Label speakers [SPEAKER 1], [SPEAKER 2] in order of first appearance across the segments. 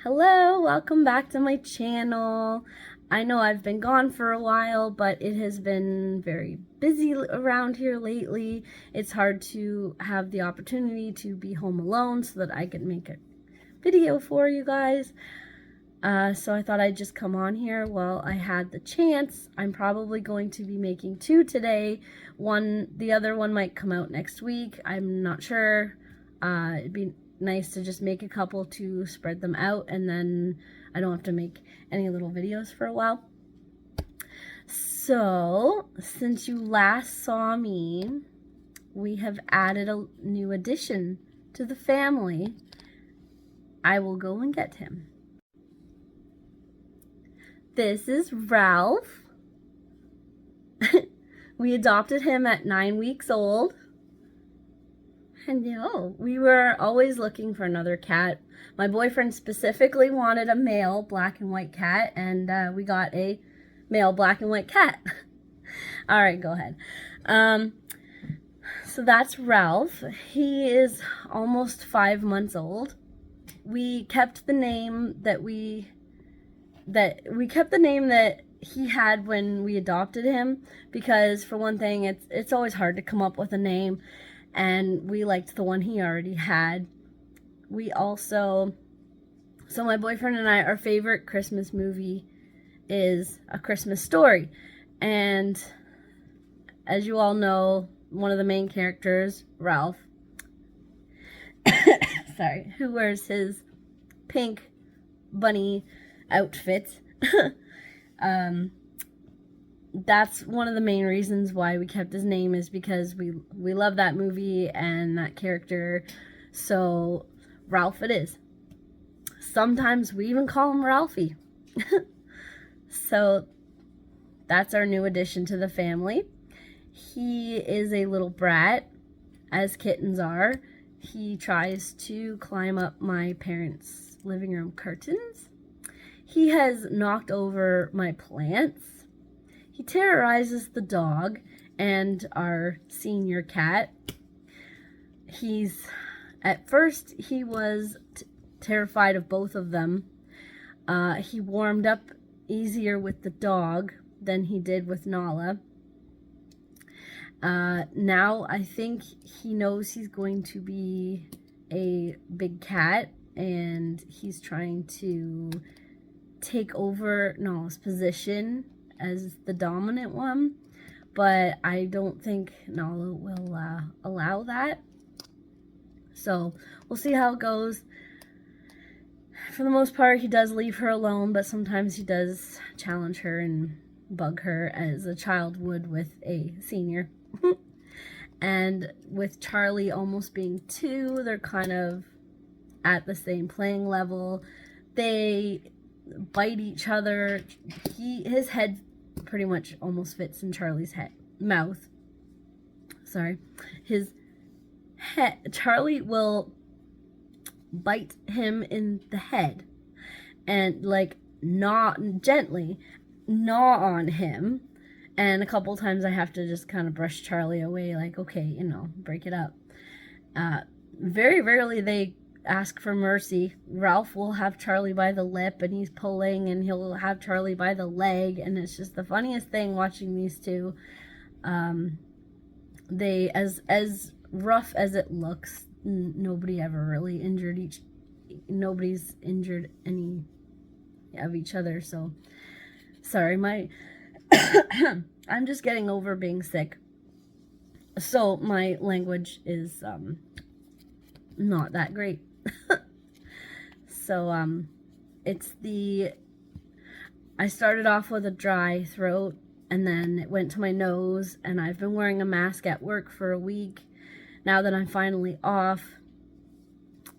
[SPEAKER 1] Hello, welcome back to my channel. I know I've been gone for a while, but it has been very busy around here lately. It's hard to have the opportunity to be home alone so that I can make a video for you guys. So I thought I'd just come on here while I had the chance. I'm probably going to be making two today. The other one might come out next week. I'm not sure. It'd be nice to just make a couple to spread them out, and then I don't have to make any little videos for a while. So, since you last saw me, we have added a new addition to the family. I will go and get him. This is Ralph. We adopted him at 9 weeks old. And we were always looking for another cat. My boyfriend specifically wanted a male black and white cat, and we got a male black and white cat. All right, go ahead. So that's Ralph. He is almost 5 months old. We kept the name that he had when we adopted him, because for one thing, it's always hard to come up with a name. And we liked the one he already had. So my boyfriend and I, our favorite Christmas movie is A Christmas Story. And as you all know, one of the main characters, Ralph, sorry, who wears his pink bunny outfit, that's one of the main reasons why we kept his name, is because we love that movie and that character. So Ralph it is. Sometimes we even call him Ralphie. So that's our new addition to the family. He is a little brat, as kittens are. He tries to climb up my parents' living room curtains. He has knocked over my plants. He terrorizes the dog and our senior cat. At first, he was terrified of both of them. He warmed up easier with the dog than he did with Nala. Now I think he knows he's going to be a big cat, and he's trying to take over Nala's position as the dominant one, but I don't think Nala will allow that. So we'll see how it goes. For the most part, he does leave her alone, but sometimes he does challenge her and bug her as a child would with a senior. And with Charlie almost being 2, they're kind of at the same playing level. They bite each other. His head pretty much almost fits in Charlie's mouth. Sorry. Charlie will bite him in the head and gently gnaw on him. And a couple times I have to just kind of brush Charlie away, like, okay, break it up. Very rarely they ask for mercy. Ralph will have Charlie by the lip and he's pulling, and he'll have Charlie by the leg, and it's just the funniest thing watching these two. They, as rough as it looks, nobody's injured any of each other. So sorry, I'm just getting over being sick, so my language is not that great. So I started off with a dry throat, and then it went to my nose, and I've been wearing a mask at work for a week. Now that I'm finally off,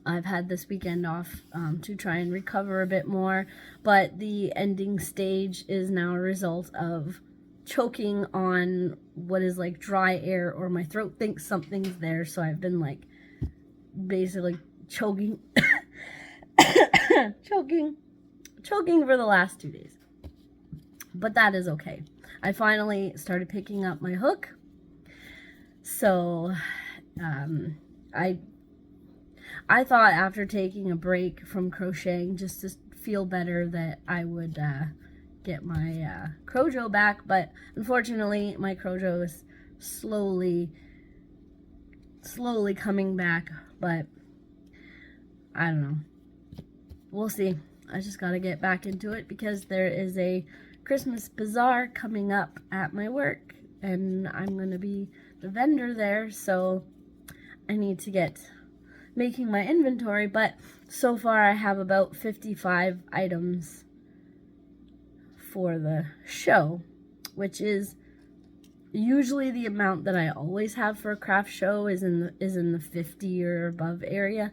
[SPEAKER 1] I've had this weekend off to try and recover a bit more, but the ending stage is now a result of choking on what is like dry air, or my throat thinks something's there, so I've been basically choking choking for the last 2 days. But that is okay. I finally started picking up my hook. So I I thought after taking a break from crocheting just to feel better that I would get my Crojo back, but unfortunately my Crojo is slowly coming back, but I don't know. We'll see. I just gotta get back into it because there is a Christmas bazaar coming up at my work and I'm gonna be the vendor there, so I need to get making my inventory, but so far I have about 55 items for the show, which is usually the amount that I always have for a craft show is in the 50 or above area,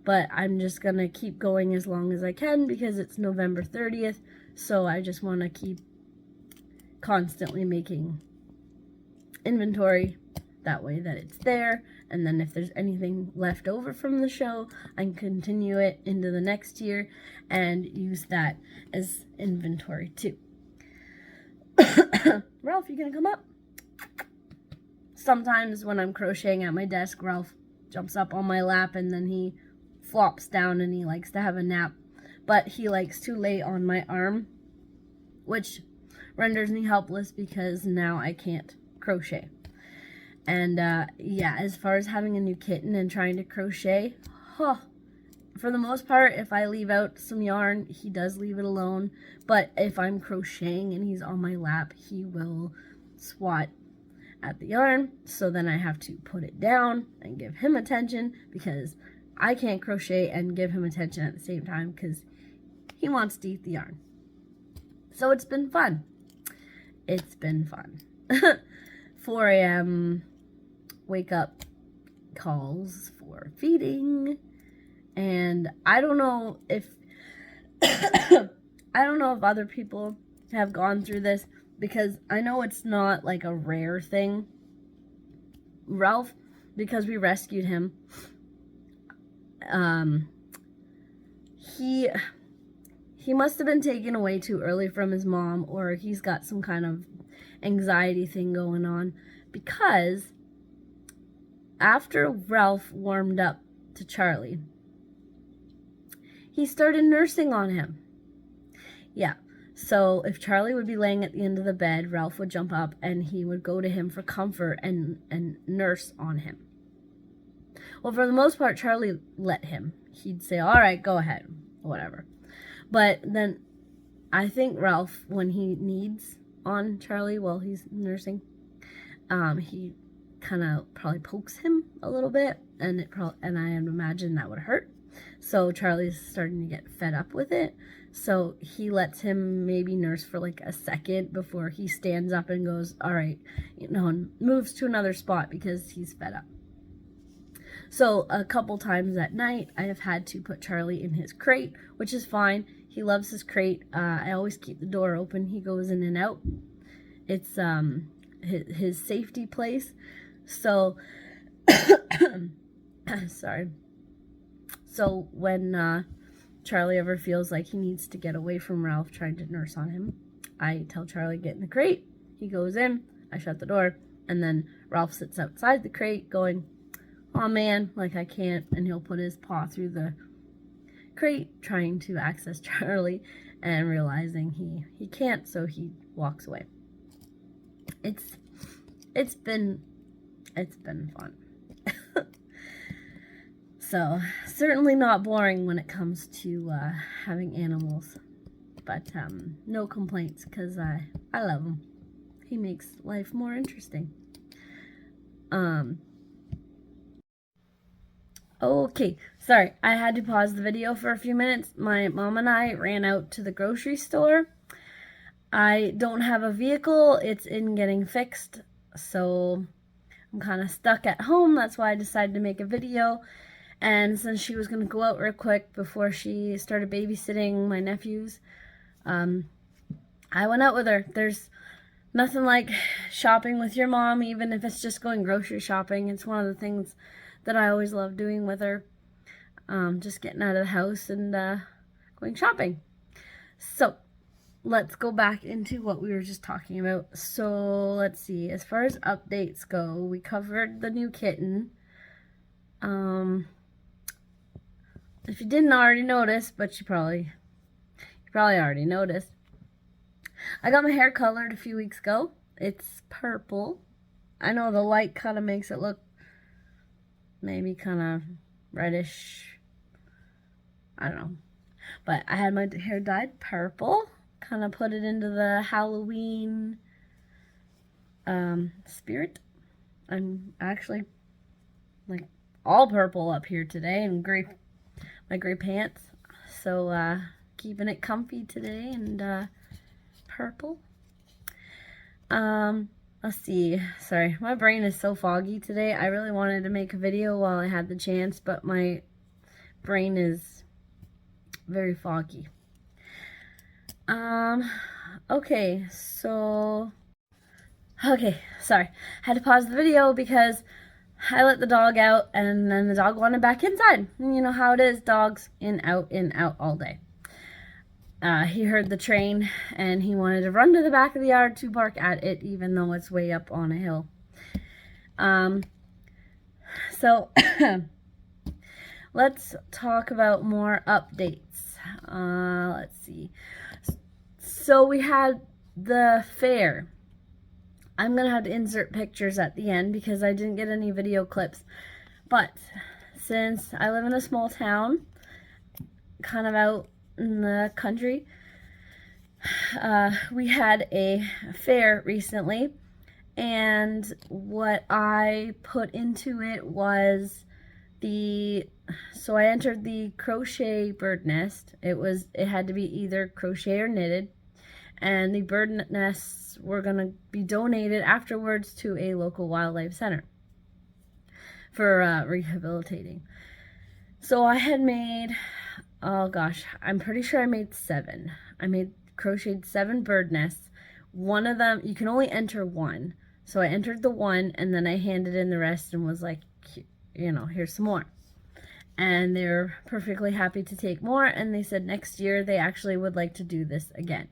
[SPEAKER 1] but I'm just gonna keep going as long as I can because it's November 30th, so I just want to keep constantly making inventory that way that it's there, and then if there's anything left over from the show, I can continue it into the next year and use that as inventory too. Ralph, you gonna come up? Sometimes when I'm crocheting at my desk, Ralph jumps up on my lap and then he flops down and he likes to have a nap, but he likes to lay on my arm, which renders me helpless because now I can't crochet. And yeah, as far as having a new kitten and trying to crochet, for the most part, if I leave out some yarn, he does leave it alone. But if I'm crocheting and he's on my lap, he will swat at the yarn. So then I have to put it down and give him attention because I can't crochet and give him attention at the same time because he wants to eat the yarn. So it's been fun. It's been fun. 4 a.m. wake up calls for feeding, and I don't know if other people have gone through this because I know it's not like a rare thing. Ralph, because we rescued him, he must have been taken away too early from his mom, or he's got some kind of anxiety thing going on, because after Ralph warmed up to Charlie, he started nursing on him. Yeah, so if Charlie would be laying at the end of the bed, Ralph would jump up and he would go to him for comfort and nurse on him. Well, for the most part, Charlie let him. He'd say, all right, go ahead, whatever. But then I think Ralph, when he needs on Charlie while he's nursing, he kind of probably pokes him a little bit, and I imagine that would hurt. So Charlie's starting to get fed up with it. So he lets him maybe nurse for like a second before he stands up and goes, all right, and moves to another spot because he's fed up. So a couple times at night, I have had to put Charlie in his crate, which is fine. He loves his crate. I always keep the door open. He goes in and out. It's his safety place. So, sorry. So when Charlie ever feels like he needs to get away from Ralph trying to nurse on him, I tell Charlie, get in the crate. He goes in, I shut the door, and then Ralph sits outside the crate going, oh man, like I can't, and he'll put his paw through the crate trying to access Charlie and realizing he can't, so he walks away. It's been fun. So certainly not boring when it comes to having animals, but no complaints because I love him. He makes life more interesting. Okay, sorry, I had to pause the video for a few minutes. My mom and I ran out to the grocery store. I don't have a vehicle, it's in getting fixed, so I'm kind of stuck at home. That's why I decided to make a video. And since she was going to go out real quick before she started babysitting my nephews, I went out with her. There's nothing like shopping with your mom, even if it's just going grocery shopping. It's one of the things that I always love doing with her. Just getting out of the house and going shopping. So let's go back into what we were just talking about. So let's see. As far as updates go, we covered the new kitten. if you didn't already notice, but you probably already noticed, I got my hair colored a few weeks ago. It's purple. I know the light kind of makes it look maybe kind of reddish. I don't know. But I had my hair dyed purple. Kind of put it into the Halloween spirit. I'm actually like all purple up here today, and my gray pants. So keeping it comfy today, and purple. Let's see. Sorry, my brain is so foggy today. I really wanted to make a video while I had the chance, but my brain is very foggy. Okay, sorry. Had to pause the video because I let the dog out, and then the dog wanted back inside. And you know how it is, dogs in, out all day. He heard the train, and he wanted to run to the back of the yard to bark at it, even though it's way up on a hill. So let's talk about more updates. Let's see. So we had the fair. I'm going to have to insert pictures at the end because I didn't get any video clips. But since I live in a small town, kind of out in the country, we had a fair recently. And what I put into it was so I entered the crochet bird nest. It had to be either crochet or knitted. And the bird nests were going to be donated afterwards to a local wildlife center for rehabilitating. So I had made, oh gosh, I'm pretty sure I made 7. I crocheted 7 bird nests. One of them, you can only enter 1. So I entered the 1, and then I handed in the rest and was like, you know, here's some more. And they're perfectly happy to take more, and they said next year they actually would like to do this again.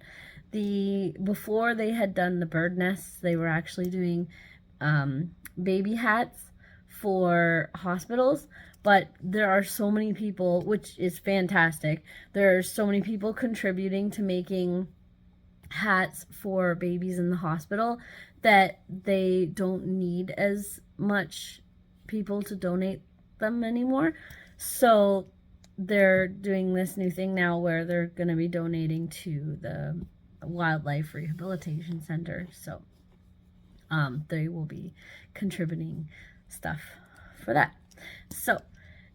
[SPEAKER 1] Before they had done the bird nests, they were actually doing baby hats for hospitals. But there are so many people, which is fantastic. There are so many people contributing to making hats for babies in the hospital that they don't need as much people to donate them anymore. So they're doing this new thing now where they're going to be donating to the Wildlife Rehabilitation Center. So they will be contributing stuff for that. So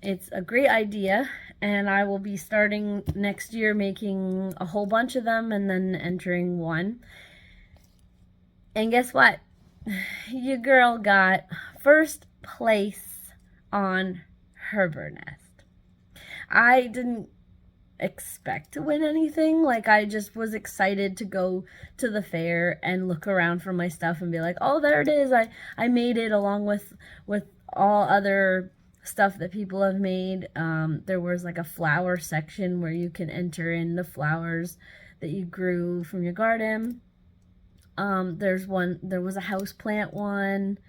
[SPEAKER 1] it's a great idea, and I will be starting next year making a whole bunch of them and then entering 1. And guess what? Your girl got first place on her bird nest. I didn't expect to win anything. Like, I just was excited to go to the fair and look around for my stuff and be like, oh, there it is. I made it along with all other stuff that people have made. There was like a flower section where you can enter in the flowers that you grew from your garden. There was a houseplant one.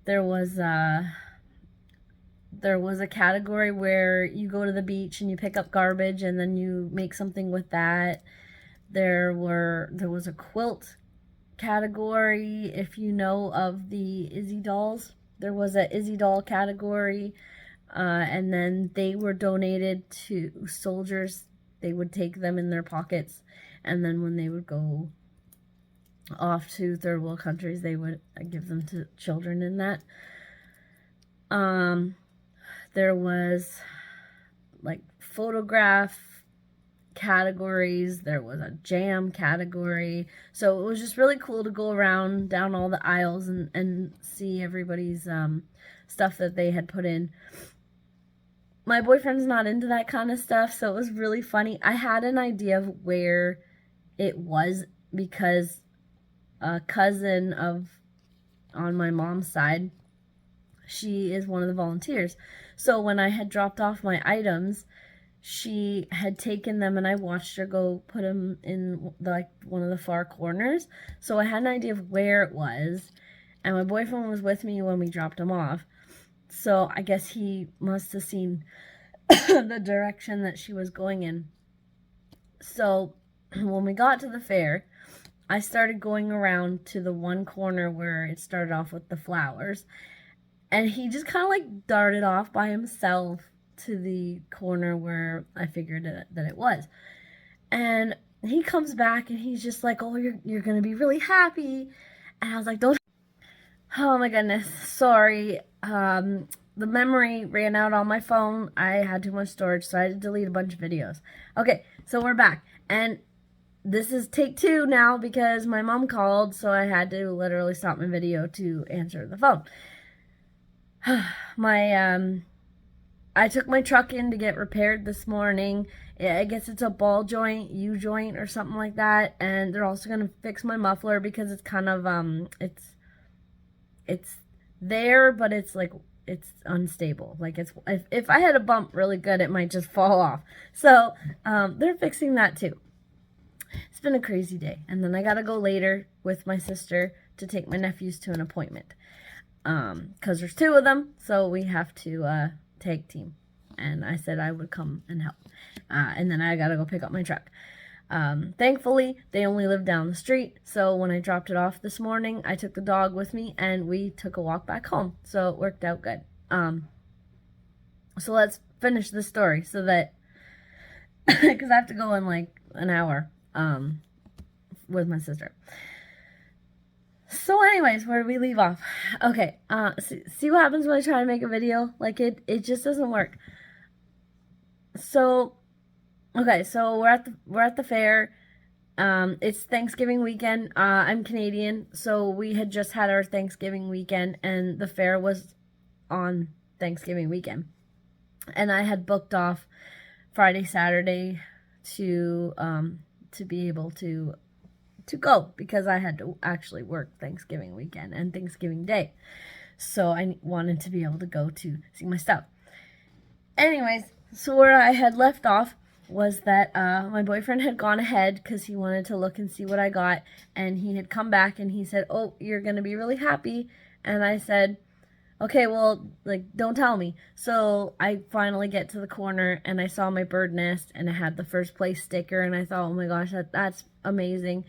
[SPEAKER 1] There was a category where you go to the beach and you pick up garbage and then you make something with that. There was a quilt category. If you know of the Izzy dolls, there was a Izzy doll category, and then they were donated to soldiers. They would take them in their pockets, and then when they would go off to third world countries, they would give them to children in that. There was like photograph categories. There was a jam category. So it was just really cool to go around down all the aisles and see everybody's stuff that they had put in. My boyfriend's not into that kind of stuff, so it was really funny. I had an idea of where it was because a cousin on my mom's side, she is one of the volunteers. So when I had dropped off my items, she had taken them and I watched her go put them in one of the far corners. So I had an idea of where it was, and my boyfriend was with me when we dropped them off. So I guess he must have seen the direction that she was going in. So when we got to the fair, I started going around to the one corner where it started off with the flowers. And he just kind of like darted off by himself to the corner where I figured that it was. And he comes back and he's just like, oh, you're going to be really happy. And I was like, don't. Oh my goodness. Sorry. The memory ran out on my phone. I had too much storage, so I had to delete a bunch of videos. Okay, so we're back. And this is take 2 now because my mom called, so I had to literally stop my video to answer the phone. I took my truck in to get repaired this morning. I guess it's a ball joint, U-joint or something like that. And they're also going to fix my muffler because it's kind of, it's there, but it's like, it's unstable. Like it's, if I had a bump really good, it might just fall off. So, they're fixing that too. It's been a crazy day. And then I gotta go later with my sister to take my nephews to an appointment. Cause there's 2 of them, so we have to, tag team. And I said I would come and help. And then I gotta go pick up my truck. Thankfully, they only live down the street, so when I dropped it off this morning, I took the dog with me, and we took a walk back home, so it worked out good. So let's finish the story, so that, because I have to go in like an hour, with my sister. So anyways, where did we leave off? Okay, see what happens when I try to make a video? Like, it just doesn't work. So, okay, so we're at the fair. It's Thanksgiving weekend. I'm Canadian, so we had just had our Thanksgiving weekend, and the fair was on Thanksgiving weekend. And I had booked off Friday, Saturday to be able to go because I had to actually work Thanksgiving weekend and Thanksgiving Day. So I wanted to be able to go to see my stuff. Anyways, so where I had left off was that my boyfriend had gone ahead because he wanted to look and see what I got, and he had come back and he said, oh, you're going to be really happy. And I said, okay, well, like, don't tell me. So I finally get to the corner and I saw my bird nest and it had the first place sticker, and I thought, oh my gosh, that's amazing.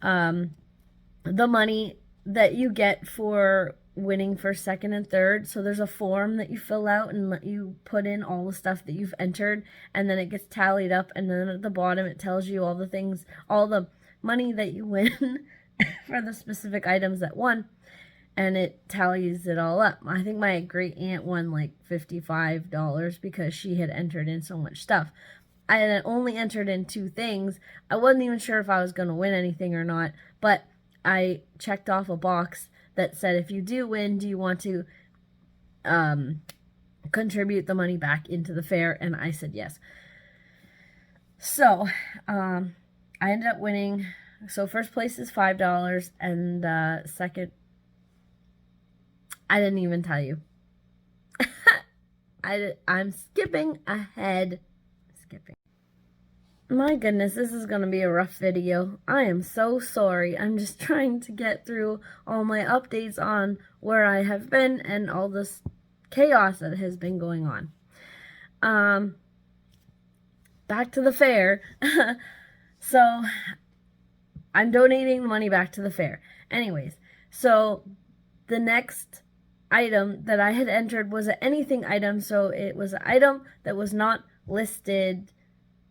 [SPEAKER 1] The money that you get for winning first, second, and third. So there's a form that you fill out and let you put in all the stuff that you've entered, and then it gets tallied up, and then at the bottom it tells you all the things, all the money that you win for the specific items that won, and it tallies it all up. I think my great aunt won like $55 because she had entered in so much stuff. I had only entered in 2 things. I wasn't even sure if I was going to win anything or not, but I checked off a box that said, if you do win, do you want to contribute the money back into the fair? And I said yes. So I ended up winning. So first place is $5, and second, I didn't even tell you. I'm skipping ahead. My goodness, this is going to be a rough video. I am so sorry. I'm just trying to get through all my updates on where I have been and all this chaos that has been going on. Back to the fair. So, I'm donating the money back to the fair. Anyways, so the next item that I had entered was an anything item. So it was an item that was not listed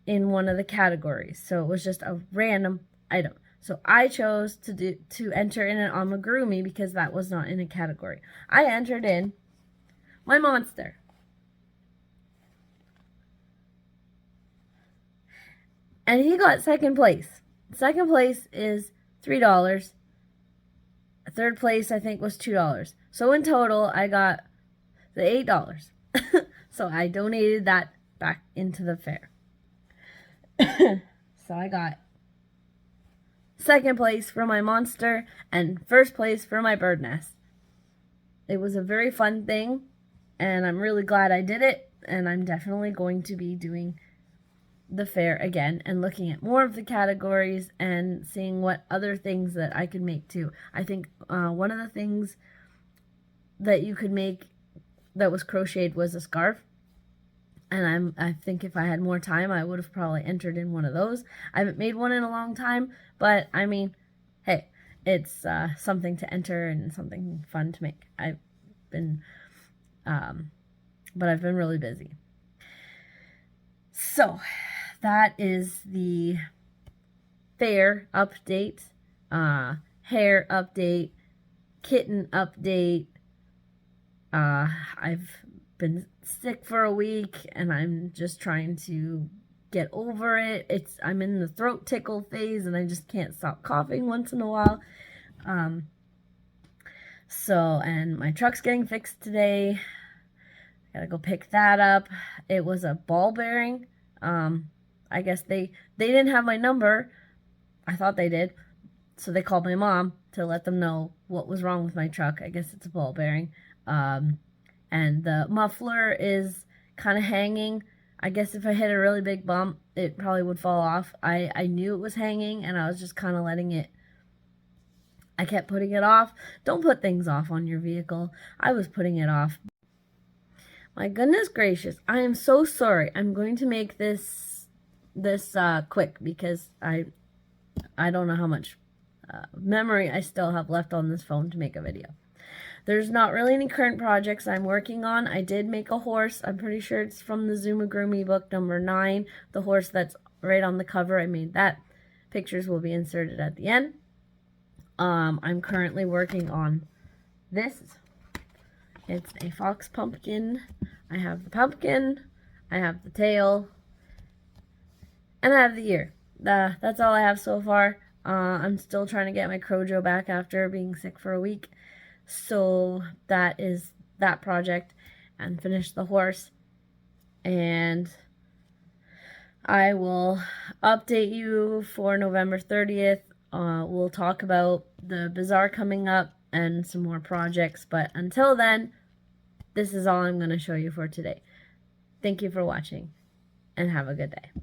[SPEAKER 1] in one of the categories, so it was just a random item. So I chose to enter in an amigurumi because that was not in a category. I entered in my monster, and he got second place. Second place is $3. Third place I think was $2. So in total I got the $8. So I donated that back into the fair. So I got second place for my monster and first place for my bird nest. It was a very fun thing, and I'm really glad I did it, and I'm definitely going to be doing the fair again and looking at more of the categories and seeing what other things that I could make too. I think one of the things that you could make that was crocheted was a scarf. And I think if I had more time, I would have probably entered in one of those. I haven't made one in a long time, but I mean, hey, it's something to enter and something fun to make. I've been really busy. So that is the fair update, hair update, kitten update. I've been sick for a week and I'm just trying to get over it. I'm in the throat tickle phase and I just can't stop coughing once in a while. And my truck's getting fixed today. Gotta go pick that up. It was a ball bearing. I guess they didn't have my number. I thought they did. So they called my mom to let them know what was wrong with my truck. I guess it's a ball bearing. And the muffler is kind of hanging. I guess if I hit a really big bump, it probably would fall off. I knew it was hanging and I was just kind of letting it. I kept putting it off. Don't put things off on your vehicle. I was putting it off. My goodness gracious, I am so sorry. I'm going to make this quick because I don't know how much memory I still have left on this phone to make a video. There's not really any current projects I'm working on. I did make a horse. I'm pretty sure it's from the Zumagurumi book number 9. The horse that's right on the cover, I made that. Pictures will be inserted at the end. I'm currently working on this. It's a fox pumpkin. I have the pumpkin, I have the tail, and I have the ear. That's all I have so far. I'm still trying to get my Crojo back after being sick for a week. So that is that project, and finish the horse. And I will update you for November 30th. We'll talk about the bazaar coming up and some more projects. But until then, this is all I'm going to show you for today. Thank you for watching, and have a good day.